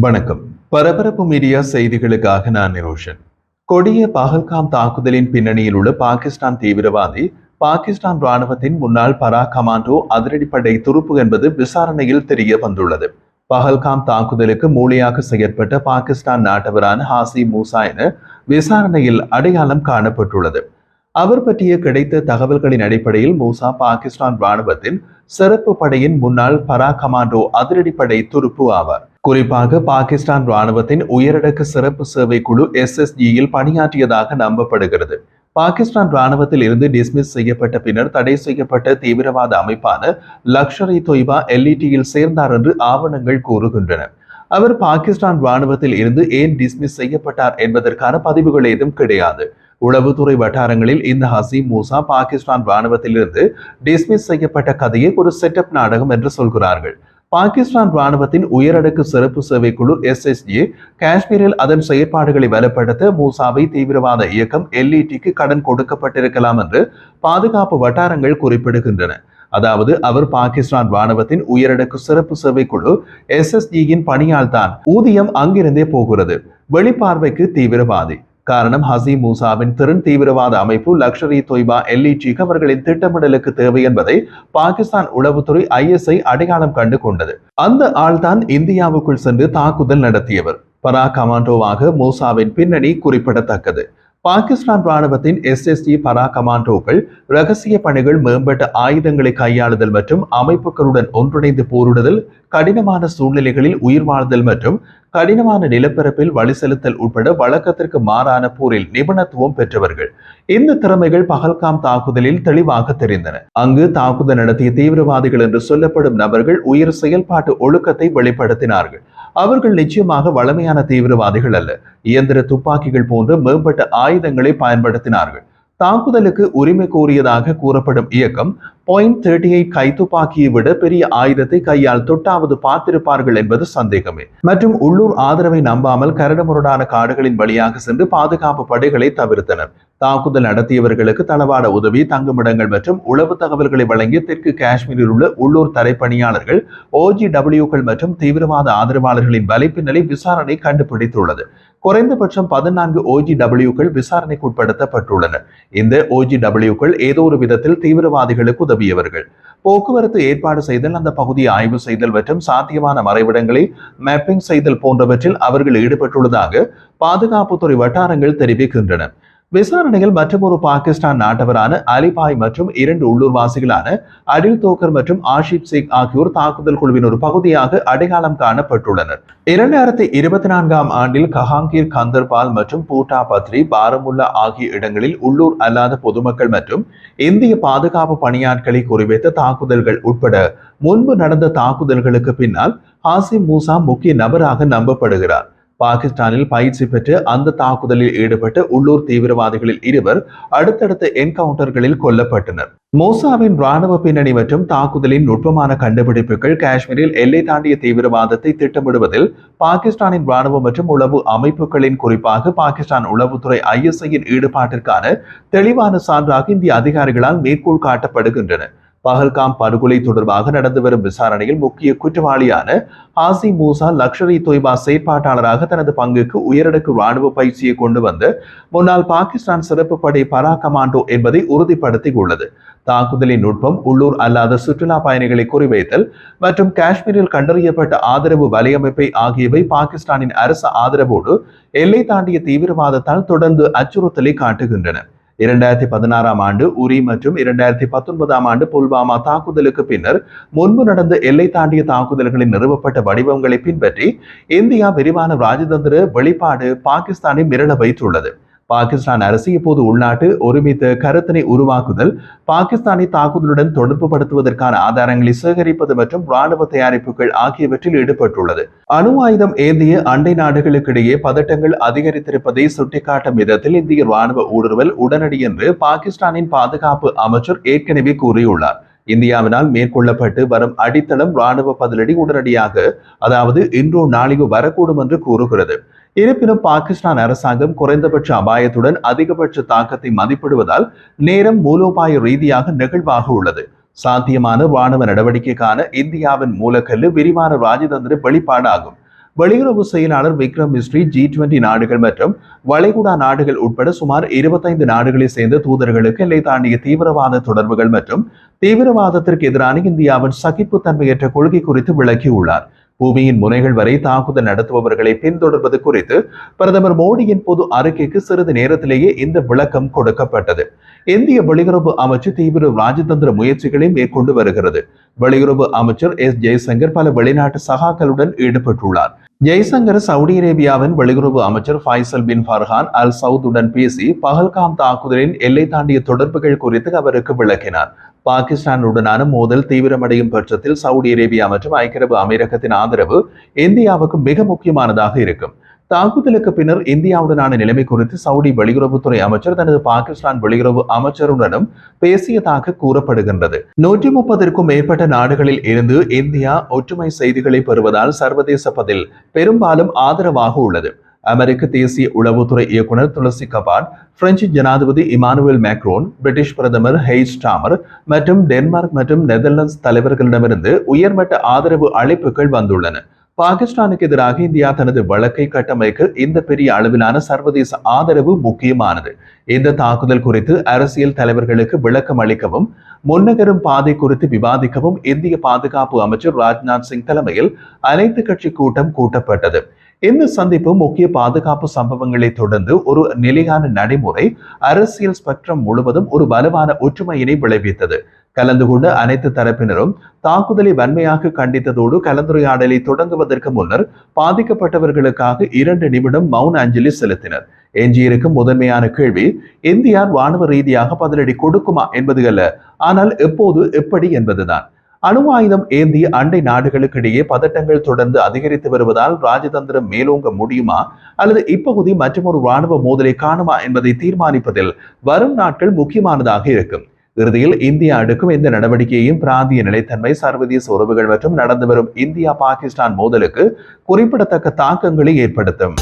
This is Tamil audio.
வணக்கம். பரபரப்பு மீடியா செய்திகளுக்காக நான் நிரோஷன். கொடிய பஹல்காம் தாக்குதலின் பின்னணியில் உள்ள பாகிஸ்தான் தீவிரவாதி பாகிஸ்தான் ராணுவத்தின் முன்னாள் பரா கமாண்டோ அதிரடிப்படை துருப்பு என்பது விசாரணையில் தெரிய வந்துள்ளது. பஹல்காம் தாக்குதலுக்கு மூளையாக செயற்பட்ட பாகிஸ்தான் நாட்டவரான ஹாசி மூசா என விசாரணையில் அடையாளம் காணப்பட்டுள்ளது. அவர் பற்றிய கிடைத்த தகவல்களின் அடிப்படையில் மூசா பாகிஸ்தான் ராணுவத்தின் சிறப்பு படையின் முன்னாள் பரா கமாண்டோ அதிரடிப்படை துருப்பு ஆவார். குறிப்பாக பாகிஸ்தான் ராணுவத்தின் உயரடுக்கு சிறப்பு சேவை குழு SSGயில் பணியாற்றியதாக நம்பப்படுகிறது. பாகிஸ்தான் ராணுவத்தில் இருந்து டிஸ்மிஸ் செய்யப்பட்ட பின்னர் தடை செய்யப்பட்ட தீவிரவாத அமைப்பான லஷ்கர்-இ-தொய்பா LETயில் சேர்ந்தார் என்று ஆவணங்கள் கூறுகின்றன. அவர் பாகிஸ்தான் ராணுவத்தில் இருந்து ஏன் டிஸ்மிஸ் செய்யப்பட்டார் என்பதற்கான பதிவுகள் ஏதும் கிடையாது. உளவுத்துறை வட்டாரங்களில் இந்த ஹசீம் மூசா பாகிஸ்தான் ராணுவத்திலிருந்து டிஸ்மிஸ் செய்யப்பட்ட கதையை ஒரு செட்டப் நாடகம் என்று சொல்கிறார்கள். பாகிஸ்தான் ராணுவத்தின் உயரடுக்கு சிறப்பு சேவை குழு SSG காஷ்மீரில் அதன் செயற்பாடுகளை பலப்படுத்த மூசாவை தீவிரவாத இயக்கம் LETக்கு கடன் கொடுக்கப்பட்டிருக்கலாம் என்று பாதுகாப்பு வட்டாரங்கள் குறிப்பிடுகின்றன. அதாவது அவர் பாகிஸ்தான் ராணுவத்தின் உயரடுக்கு சிறப்பு சேவை குழு SSGயின் பணியால் தான் ஊதியம் அங்கிருந்தே போகிறது. வெளிப்பார்வைக்கு தீவிரவாதி காரணம் ஹசீம் மூசாவின் திறன் தீவிரவாத அமைப்பு லஷ்கர்-இ-தொய்பா LETக்கு அவர்களின் திட்டமிடலுக்கு தேவை என்பதை பாகிஸ்தான் உளவுத்துறை ISI அடையாளம் கண்டு கொண்டது. அந்த ஆள்தான் இந்தியாவுக்குள் சென்று தாக்குதல் நடத்தியவர். பரா கமாண்டோவாக மூசாவின் பின்னணி குறிப்பிடத்தக்கது. பாகிஸ்தான் ராணுவத்தின் SSG பரா கமாண்டோக்கள் ரகசிய பணிகள், மேம்பட்ட ஆயுதங்களை கையாளுதல் மற்றும் அமைப்புகளுடன் ஒன்றிணைந்து போரிடுதல், கடினமான சூழ்நிலைகளில் உயிர் வாழ்தல் மற்றும் கடினமான நிலப்பரப்பில் வழி செலுத்தல் உட்பட வழக்கத்திற்கு மாறான போரில் நிபுணத்துவம் பெற்றவர்கள். இந்த திறமைகள் பஹல்காம் தாக்குதலில் தெளிவாக தெரிந்தன. அங்கு தாக்குதல் நடத்திய தீவிரவாதிகள் என்று சொல்லப்படும் நபர்கள் உயர் செயல்பாட்டு ஒழுக்கத்தை வெளிப்படுத்தினார்கள். அவர்கள் நிச்சயமாக வலிமையான தீவிரவாதிகள் அல்ல. இயந்திர துப்பாக்கிகள் போன்ற மேம்பட்ட ஆயுதங்களை பயன்படுத்தினார்கள். தாக்குதலுக்கு உரிமை கோரியதாக கூறப்படும் இயக்கம் .38 கைத்துப்பாக்கியை விட பெரிய ஆயுதத்தை கையால் தொட்டாவது பார்த்திருப்பார்கள் என்பது சந்தேகமே. மற்றும் உள்ளூர் ஆதரவை நம்பாமல் கரடுமுரடான காடுகளின் வழியாக சென்று பாதுகாப்பு படைகளை தவிர்த்தனர். தாக்குதல் நடத்தியவர்களுக்கு தளவாட உதவி, தங்குமிடங்கள் மற்றும் உளவு தகவல்களை வழங்கிய தெற்கு காஷ்மீரில் உள்ள உள்ளூர் தரைப்பணியாளர்கள், OGWக்கள் மற்றும் தீவிரவாத ஆதரவாளர்களின் வலைப்பின்னலை விசாரணை கண்டுபிடித்துள்ளது. குறைந்தபட்சம் 14 OGWக்கள் விசாரணைக்கு உட்படுத்தப்பட்டுள்ளனர். இந்த OGWக்கள் ஏதோ ஒரு விதத்தில் தீவிரவாதிகளுக்கு உதவியவர்கள். போக்குவரத்து ஏற்பாடு செய்தல், அந்த பகுதியை ஆய்வு செய்தல் மற்றும் சாத்தியமான மறைவிடங்களை மேப்பிங் செய்தல் போன்றவற்றில் அவர்கள் ஈடுபட்டுள்ளதாக பாதுகாப்புத்துறை வட்டாரங்கள் தெரிவிக்கின்றன. விசாரணையில் மற்றொரு பாகிஸ்தான் நாட்டவரான அலிபாய் மற்றும் 2 உள்ளூர்வாசிகளான அடில் தோக்கர் மற்றும் ஆஷிப் சேக் ஆகியோர் தாக்குதல் குழுவின் ஒரு பகுதியாக அடையாளம் காணப்பட்டுள்ளனர். 2024ஆம் ஆண்டில் கஹாங்கீர், கந்தர்பால் மற்றும் பூட்டா பத்ரி, பாரமுல்லா ஆகிய இடங்களில் உள்ளூர் அல்லாத பொதுமக்கள் மற்றும் இந்திய பாதுகாப்பு பணியாட்களை குறிவைத்த தாக்குதல்கள் உட்பட முன்பு நடந்த தாக்குதல்களுக்கு பின்னால் ஹாசிம் மூசா முக்கிய நபராக நம்பப்படுகிறார். பாகிஸ்தானில் பயிற்சி பெற்று அந்த தாக்குதலில் ஈடுபட்ட உள்ளூர் தீவிரவாதிகளில் 2 அடுத்தடுத்த என்கவுண்டர்களில் கொல்லப்பட்டனர். மூசாவின் ராணுவ பின்னணி மற்றும் தாக்குதலின் நுட்பமான கண்டுபிடிப்புகள் காஷ்மீரில் எல்லை தாண்டிய தீவிரவாதத்தை திட்டமிடுவதில் பாகிஸ்தானின் ராணுவ மற்றும் உளவு அமைப்புகளின், குறிப்பாக பாகிஸ்தான் உளவுத்துறை ISIயின் ஈடுபாட்டிற்கான தெளிவான சான்றாக இந்திய அதிகாரிகளால் மேற்கோள் காட்டப்படுகின்றன. பஹல்காம் படுகொலை தொடர்பாக நடந்து வரும் விசாரணையில் முக்கிய குற்றவாளியான ஹாசிம் மூசா லஷ்கர்-இ-தொய்பா செயற்பாட்டாளராக தனது பங்குக்கு உயரடுக்கு ராணுவ பயிற்சியை கொண்டு வந்த முன்னாள் பாகிஸ்தான் சிறப்பு படை பரா கமாண்டோ என்பதை உறுதிப்படுத்தியுள்ளது. தாக்குதலின் நுட்பம், உள்ளூர் அல்லாத சுற்றுலா பயணிகளை குறிவைத்தல் மற்றும் காஷ்மீரில் கண்டறியப்பட்ட ஆதரவு வலையமைப்பை ஆகியவை பாகிஸ்தானின் அரசு ஆதரவோடு எல்லை தாண்டிய தீவிரவாதத்தால் தொடர்ந்து அச்சுறுத்தலை காட்டுகின்றன. 2016ஆம் ஆண்டு உரி மற்றும் 2019ஆம் ஆண்டு புல்வாமா தாக்குதலுக்கு பின்னர் முன்பு நடந்த எல்லை தாண்டிய தாக்குதல்களின் நிறுவப்பட்ட வடிவங்களை பின்பற்றி இந்தியா விரிவான ராஜதந்திர வெளிப்பாடு பாகிஸ்தானை மிரள வைத்துள்ளது. பாகிஸ்தான் அரசு இப்போது உள்நாட்டு ஒருமித்த கருத்தினை உருவாக்குதல், பாகிஸ்தானை தாக்குதலுடன் தொடர்பு படுத்துவதற்கான ஆதாரங்களை சேகரிப்பது மற்றும் ராணுவ தயாரிப்புகள் ஆகியவற்றில் ஈடுபட்டுள்ளது. அணு ஆயுதம் ஏந்திய அண்டை நாடுகளுக்கிடையே பதட்டங்கள் அதிகரித்திருப்பதை சுட்டிக்காட்டும் விதத்தில் இந்திய ராணுவ ஊடுருவல் உடனடி என்று பாகிஸ்தானின் பாதுகாப்பு அமைச்சர் ஏற்கனவே கூறியுள்ளார். இந்தியாவினால் மேற்கொள்ளப்பட்டு வரும் அடித்தளம் ராணுவ பதிலடி உடனடியாக, அதாவது இன்றோ நாளையோ வரக்கூடும் என்று கூறுகிறது. இருப்பினும் பாகிஸ்தான் அரசாங்கம் குறைந்தபட்ச அபாயத்துடன் அதிகபட்ச தாக்கத்தை மதிப்பிடுவதால் நேரம் மூலோபாய ரீதியாக நெகிழ்வாக உள்ளது. சாத்தியமான ராணுவ நடவடிக்கைக்கான இந்தியாவின் மூலக்கல்லு விரிவான ராஜதந்திர வெளிப்பாடாகும். வெளியுறவு செயலாளர் விக்ரம் மிஸ்ரி G20 நாடுகள் மற்றும் வளைகுடா நாடுகள் உட்பட சுமார் 25 நாடுகளை சேர்ந்த தூதர்களுக்கு எல்லை தாண்டிய தீவிரவாத தொடர்புகள் மற்றும் தீவிரவாதத்திற்கு எதிரான இந்தியாவின் சகிப்புத்தன்மையற்ற கொள்கை குறித்து விளக்கியுள்ளார். பூமியின் முனைகள் வரை தாக்குதல் நடத்துபவர்களை பின்தொடர்வது குறித்து பிரதமர் மோடியின் பொது அறிக்கைக்கு சிறிது நேரத்திலேயே இந்த விளக்கம் கொடுக்கப்பட்டது. இந்திய வெளியுறவு அமைச்சு தீவிர ராஜதந்திர முயற்சிகளை மேற்கொண்டு வருகிறது. வெளியுறவு அமைச்சர் ஜெய்சங்கர் பல வெளிநாட்டு சகாக்களுடன் ஈடுபட்டுள்ளார். ஜெய்சங்கர் சவுதி அரேபியாவின் வெளியுறவு அமைச்சர் ஃபைசல் பின் ஃபர்ஹான் அல் சவுதுடன் பேசி பஹல்காம் தாக்குதலின் எல்லை தாண்டிய தொடர்புகள் குறித்து அவருக்கு விளக்கினார். பாகிஸ்தானுடனான மோதல் தீவிரமடையும் பட்சத்தில் சவுதி அரேபியா மற்றும் ஐக்கிய அரபு அமீரகத்தின் ஆதரவு இந்தியாவுக்கு மிக முக்கியமானதாக இருக்கும். தாக்குதலுக்கு பின்னர் இந்தியாவுடனான நிலைமை குறித்து சவுதி வெளியுறவுத்துறை அமைச்சர் தனது பாகிஸ்தான் வெளியுறவு அமைச்சருடனும் பேசியதாக கூறப்படுகின்றது. 130க்கும் மேற்பட்ட நாடுகளில் இருந்து இந்தியா ஒற்றுமை செய்திகளை பெறுவதால் சர்வதேச பதில் பெரும்பாலும் ஆதரவாக உள்ளது. அமெரிக்க தேசிய உளவுத்துறை இயக்குனர் துளசி கபாட், பிரெஞ்சு ஜனாதிபதி இமானுவேல் மேக்ரோன், பிரிட்டிஷ் பிரதமர் ஹெய்ஸ் டாமர் மற்றும் டென்மார்க் மற்றும் நெதர்லாந்து தலைவர்களிடமிருந்து உயர்மட்ட ஆதரவு அழைப்புகள் வந்துள்ளன. பாகிஸ்தானுக்கு எதிராக இந்தியா தனது வழக்கை கட்டமைக்க இந்த பெரிய அளவிலான சர்வதேச ஆதரவு முக்கியமானது. இந்த தாக்குதல் குறித்து அரசியல் தலைவர்களுக்கு விளக்கம் அளிக்கவும் முன்னகரும் பாதை குறித்து விவாதிக்கவும் இந்திய பாதுகாப்பு அமைச்சர் ராஜ்நாத் சிங் தலைமையில் அனைத்து கட்சி கூட்டம் கூட்டப்பட்டது. இந்த சந்திப்பு முக்கிய பாதுகாப்பு சம்பவங்களை தொடர்ந்து ஒரு நிலையான நடைமுறை அரசியல் ஸ்பெக்ட்ரம் முழுவதும் ஒரு பலமான ஒற்றுமையினை விளைவித்தது. கலந்து கொண்ட அனைத்து தரப்பினரும் தாக்குதலை வன்மையாக கண்டித்ததோடு கலந்துரையாடலை தொடங்குவதற்கு முன்னர் பாதிக்கப்பட்டவர்களுக்காக 2 நிமிடம் மௌன அஞ்சலி செலுத்தினர். எஞ்சியிருக்கும் முதன்மையான கேள்வி இந்தியா ராணுவ ரீதியாக பதிலடி கொடுக்குமா என்பது அல்ல, ஆனால் எப்போது, எப்படி என்பதுதான். அணு ஆயுதம் ஏந்திய அண்டை நாடுகளுக்கிடையே பதட்டங்கள் தொடர்ந்து அதிகரித்து வருவதால் ராஜதந்திரம் மேலோங்க முடியுமா அல்லது இப்பகுதி மற்றொரு ராணுவ மோதலை காணுமா என்பதை தீர்மானிப்பதில் வரும் நாட்கள் முக்கியமானதாக இருக்கும். இறுதியில் இந்தியா எடுக்கும் இந்த நடவடிக்கையையும் பிராந்திய நிலைத்தன்மை, சர்வதேச உறவுகள் மற்றும் நடந்து வரும் இந்தியா பாகிஸ்தான் மோதலுக்கு குறிப்பிடத்தக்க தாக்கங்களை ஏற்படுத்தும்.